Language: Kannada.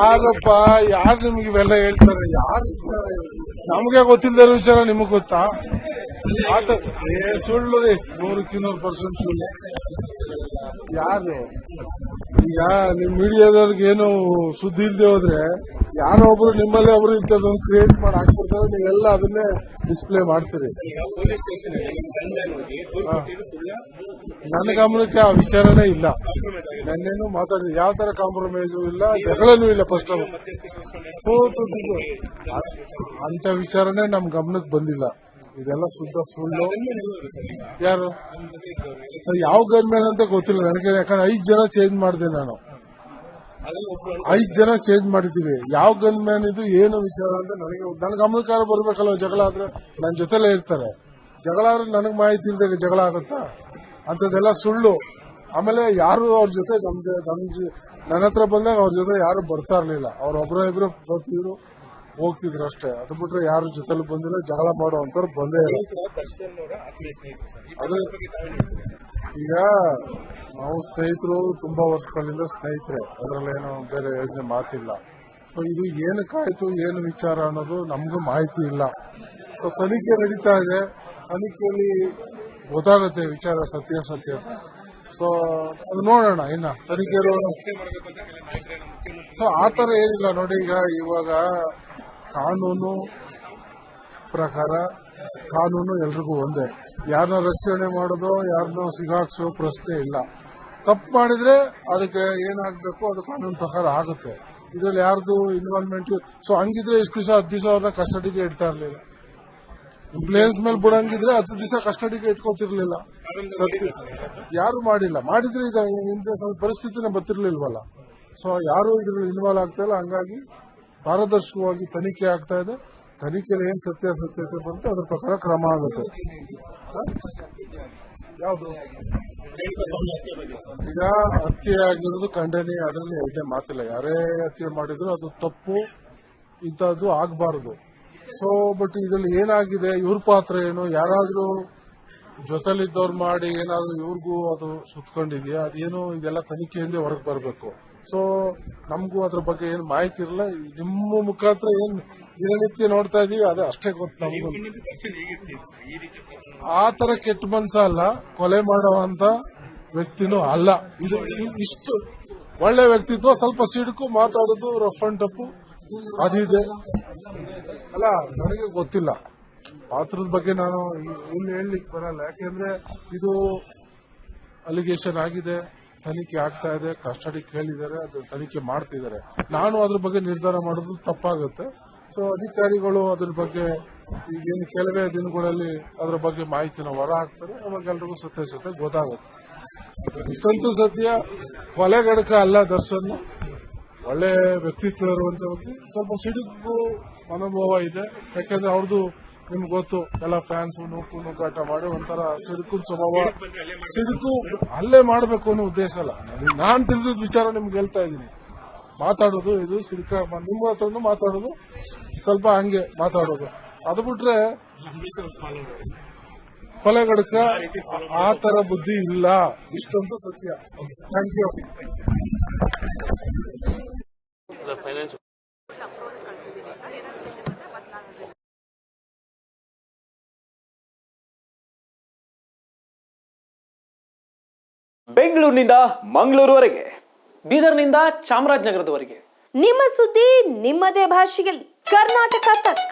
ಯಾರಪ್ಪ ಯಾರು ನಿಮ್ಗೆ ಇವೆಲ್ಲ ಹೇಳ್ತಾರೆ? ಯಾರು ನಮ್ಗೆ ಗೊತ್ತಿಲ್ಲದ ವಿಚಾರ ನಿಮಗ್ ಗೊತ್ತಾ? ಸುಳ್ಳು ರೀ, 100% ಸುಳ್ಳು. ಯಾರು ಈಗ ನಿಮ್ ಮೀಡಿಯಾದವ್ರಿಗೆ ಏನು ಸುದ್ದಿ ಇಲ್ಲದೆ ಹೋದ್ರೆ ಯಾರೋ ಒಬ್ರು ನಿಮ್ಮಲ್ಲೇ ಒಬ್ರು ಇಂಥದ್ದೊಂದು ಕ್ರಿಯೇಟ್ ಮಾಡಿ ಹಾಕ್ಬಿಡ್ತಾರೆ, ನೀವೆಲ್ಲ ಅದನ್ನೇ ಡಿಸ್ಪ್ಲೇ ಮಾಡ್ತೀರಿ. ನನ್ನ ಗಮನಕ್ಕೆ ಆ ವಿಚಾರನೇ ಇಲ್ಲ. ನನ್ನೇನು ಮಾತಾಡಿದ ಯಾವ ತರ ಕಾಂಪ್ರಮೈಸು ಇಲ್ಲ, ಜಗಳನೂ ಇಲ್ಲ. ಫಸ್ಟ್ ಅಂತ ವಿಚಾರನೇ ನಮ್ ಗಮನಕ್ಕೆ ಬಂದಿಲ್ಲ. ಇದೆಲ್ಲ ಶುದ್ಧ ಸುಳ್ಳು. ಯಾರು ಯಾವ ಗನ್ಮ್ಯಾನ್ ಅಂತ ಗೊತ್ತಿಲ್ಲ ನನಗೆ, ಯಾಕಂದ್ರೆ 5 ಜನ ಚೇಂಜ್ ಮಾಡಿದೆ ನಾನು. 5 ಜನ ಚೇಂಜ್ ಮಾಡಿದೀವಿ. ಯಾವ ಗನ್ಮ್ಯಾನ್ ಇದು ಏನು ವಿಚಾರ ಅಂತ ನನಗೆ ನನ್ನ ಗಮನಕಾರ ಬರ್ಬೇಕಲ್ವ. ಜಗಳ ಆದ್ರೆ ನನ್ನ ಜೊತೆಲೇ ಇರ್ತಾರೆ. ಜಗಳ ಆದ್ರೆ ನನಗ್ ಮಾಹಿತಿ ಇಲ್ದಾಗ ಜಗಳ ಆಗತ್ತಾ? ಅಂತದೆಲ್ಲ ಸುಳ್ಳು. ಆಮೇಲೆ ಯಾರು ಅವ್ರ ಜೊತೆ ನನ್ನ ಹತ್ರ ಬಂದಾಗ ಅವ್ರ ಜೊತೆ ಯಾರು ಬರ್ತಾ ಇರ್ಲಿಲ್ಲ. ಅವ್ರೊಬ್ರ ಇಬ್ರು ಬರ್ತಿದ್ರು, ಹೋಗ್ತಿದ್ರು ಅಷ್ಟೇ. ಅದು ಬಿಟ್ರೆ ಯಾರು ಜೊತೆಲಿ ಬಂದಿಲ್ಲ, ಜಗಳ ಮಾಡುವಂತವ್ರು ಬಂದೇ ಇಲ್ಲ. ಅದು ಈಗ ನಾವು ಸ್ನೇಹಿತರು, ತುಂಬಾ ವರ್ಷಗಳಿಂದ ಸ್ನೇಹಿತರೆ, ಅದರಲ್ಲೇನು ಬೇರೆ ಯೋಜನೆ ಮಾತಿಲ್ಲ. ಸೊ ಇದು ಏನಕ್ಕಾಯ್ತು, ಏನು ವಿಚಾರ ಅನ್ನೋದು ನಮಗೂ ಮಾಹಿತಿ ಇಲ್ಲ. ಸೊ ತನಿಖೆ ನಡೀತಾ ಇದೆ, ತನಿಖೆಯಲ್ಲಿ ಗೊತ್ತಾಗುತ್ತೆ ವಿಚಾರ ಸತ್ಯಾಸತ್ಯ. ಸೊ ಅದು ನೋಡೋಣ ಇನ್ನ ತನಿಖೆ. ಸೊ ಆತರ ಏನಿಲ್ಲ ನೋಡಿ. ಇವಾಗ ಕಾನೂನು ಪ್ರಕಾರ ಕಾನೂನು ಎಲ್ರಿಗೂ ಒಂದೇ. ಯಾರನ್ನ ರಕ್ಷಣೆ ಮಾಡೋದು, ಯಾರನ್ನ ಸಿಗಾಕ್ಸೋ ಪ್ರಶ್ನೆ ಇಲ್ಲ. ತಪ್ಪು ಮಾಡಿದ್ರೆ ಅದಕ್ಕೆ ಏನಾಗಬೇಕು ಅದು ಕಾನೂನು ಪ್ರಕಾರ ಆಗುತ್ತೆ. ಇದ್ರಲ್ಲಿ ಯಾರ್ದು ಇನ್ವಾಲ್ವ್ಮೆಂಟ್. ಸೊ ಹಂಗಿದ್ರೆ ಇಷ್ಟು ದಿವಸ 10 ದಿವಸ ಅವ್ರನ್ನ ಕಸ್ಟಡಿಗೆ ಇಡ್ತಾ ಇರ್ಲಿಲ್ಲ. ಪ್ಲೇನ್ಸ್ ಮೇಲೆ ಬಿಡಂಗಿದ್ರೆ 10 ದಿವಸ ಕಸ್ಟಡಿಗೆ ಇಟ್ಕೋತಿರ್ಲಿಲ್ಲ. ಯಾರು ಮಾಡಿಲ್ಲ. ಮಾಡಿದ್ರೆ ಹಿಂದೆ ಸ್ವಲ್ಪ ಪರಿಸ್ಥಿತಿನೇ ಬರ್ತಿರ್ಲಿಲ್ವಲ್ಲ. ಸೊ ಯಾರು ಇದ್ರಲ್ಲಿ ಇನ್ವಾಲ್ವ್ ಆಗ್ತಾ ಇಲ್ಲ. ಹಂಗಾಗಿ ಪಾರದರ್ಶಕವಾಗಿ ತನಿಖೆ ಆಗ್ತಾ ಇದೆ. ತನಿಖೆಯಲ್ಲಿ ಏನ್ ಸತ್ಯಾಸತ್ಯತೆ ಬಂತು ಅದ್ರ ಪ್ರಕಾರ ಕ್ರಮ ಆಗುತ್ತೆ. ಯಾವುದು ಈಗ ಹತ್ಯೆ ಆಗಿರೋದು ಖಂಡನೆ, ಅದರಲ್ಲಿ ಎರಡನೇ ಮಾತಿಲ್ಲ. ಯಾರೇ ಹತ್ಯೆ ಮಾಡಿದ್ರು ಅದು ತಪ್ಪು, ಇಂಥದ್ದು ಆಗಬಾರದು. ಸೊ ಬಟ್ ಇದರಲ್ಲಿ ಏನಾಗಿದೆ, ಇವ್ರ ಪಾತ್ರ ಏನು, ಯಾರಾದ್ರೂ ಜೊತೆಲಿದ್ದವ್ರು ಮಾಡಿ ಏನಾದ್ರೂ ಇವ್ರಿಗೂ ಅದು ಸುತ್ಕೊಂಡಿದ್ಯಾ, ಅದೇನು ಇದೆಲ್ಲ ತನಿಖೆಯಿಂದ ಹೊರಗೆ ಬರಬೇಕು. ಸೊ ನಮಗೂ ಅದ್ರ ಬಗ್ಗೆ ಏನು ಮಾಹಿತಿ ಇರಲ್ಲ. ನಿಮ್ಮ ಮುಖಾಂತರ ಏನ್ ದಿನನಿತ್ಯ ನೋಡ್ತಾ ಇದೀವಿ ಅದೇ ಅಷ್ಟೇ ಗೊತ್ತು ನಮಗೂ. ಆ ತರ ಕೆಟ್ಟ ಮನ್ಸ ಅಲ್ಲ, ಕೊಲೆ ಮಾಡುವಂತ ವ್ಯಕ್ತಿನೂ ಅಲ್ಲ. ಇದು ಇಷ್ಟು ಒಳ್ಳೆ ವ್ಯಕ್ತಿತ್ವ, ಸ್ವಲ್ಪ ಸಿಡುಕು ಮಾತಾಡೋದು, ರಫ್ ಅಂಡ್ ಟಪ್ಪು ಅದಿದೆ ಅಲ್ಲ. ನನಗೆ ಗೊತ್ತಿಲ್ಲ ಪಾತ್ರದ ಬಗ್ಗೆ, ನಾನು ಇಲ್ಲಿ ಹೇಳಲಿಕ್ಕೆ ಬರಲ್ಲ. ಯಾಕೆಂದ್ರೆ ಇದು ಅಲಿಗೇಷನ್ ಆಗಿದೆ, ತನಿಖೆ ಆಗ್ತಾ ಇದೆ, ಕಸ್ಟಡಿ ಕೇಳಿದ್ದಾರೆ, ಅದು ತನಿಖೆ ಮಾಡ್ತಿದ್ದಾರೆ. ನಾನು ಅದ್ರ ಬಗ್ಗೆ ನಿರ್ಧಾರ ಮಾಡೋದು ತಪ್ಪಾಗುತ್ತೆ. ಸೊ ಅಧಿಕಾರಿಗಳು ಅದ್ರ ಬಗ್ಗೆ ಈಗೇನು ಕೆಲವೇ ದಿನಗಳಲ್ಲಿ ಅದ್ರ ಬಗ್ಗೆ ಮಾಹಿತಿನ ಹೊರ ಹಾಕ್ತಾರೆ. ಅವಾಗ ಎಲ್ರಿಗೂ ಸತ್ಯಾಸತ್ಯ ಗೊತ್ತಾಗುತ್ತೆ. ಇಷ್ಟಂತೂ ಸತ್ಯ, ಕೊಲೆಗಡಕ ಅಲ್ಲ ದರ್ಶನ್. ಒಳ್ಳೆ ವ್ಯಕ್ತಿತ್ವ ಇರುವಂತ ವ್ಯಕ್ತಿ. ಸ್ವಲ್ಪ ಸಿಡುಕು ಅನುಭವ ಇದೆ. ಯಾಕಂದ್ರೆ ಅವ್ರದ್ದು ನಿಮ್ಗೆ ಗೊತ್ತು, ಎಲ್ಲ ಫ್ಯಾನ್ಸ್ ನೂಕಾಟ ಮಾಡಿ ಒಂಥರ ಸಿಡುಕಿನ ಸ್ವಭಾವ. ಸಿಡುಕು ಅಲ್ಲೇ ಮಾಡಬೇಕು ಅನ್ನೋ ಉದ್ದೇಶ ಅಲ್ಲ. ನಾನ್ ತಿಳಿದ ವಿಚಾರ ನಿಮ್ಗೆ ಹೇಳ್ತಾ ಇದ್ದೀನಿ. ಮಾತಾಡೋದು ಇದು ಸಿಡುಕ, ನಿಮ್ಮ ಹತ್ರನು ಮಾತಾಡೋದು ಸ್ವಲ್ಪ ಹಂಗೆ ಮಾತಾಡೋದು. ಅದು ಬಿಟ್ರೆ ಕೊಲೆಗಡಕ ಆ ತರ ಬುದ್ಧಿ ಇಲ್ಲ. ಇಷ್ಟೊಂದು ಸತ್ಯ. Thank you. ಬೆಂಗಳೂರಿನಿಂದ ಮಂಗಳೂರುವರೆಗೆ, ಬೀದರ್ನಿಂದ ಚಾಮರಾಜನಗರದವರೆಗೆ ನಿಮ್ಮ ಸುದ್ದಿ ನಿಮ್ಮದೇ ಭಾಷೆಯಲ್ಲಿ. ಕರ್ನಾಟಕ ತಕ್.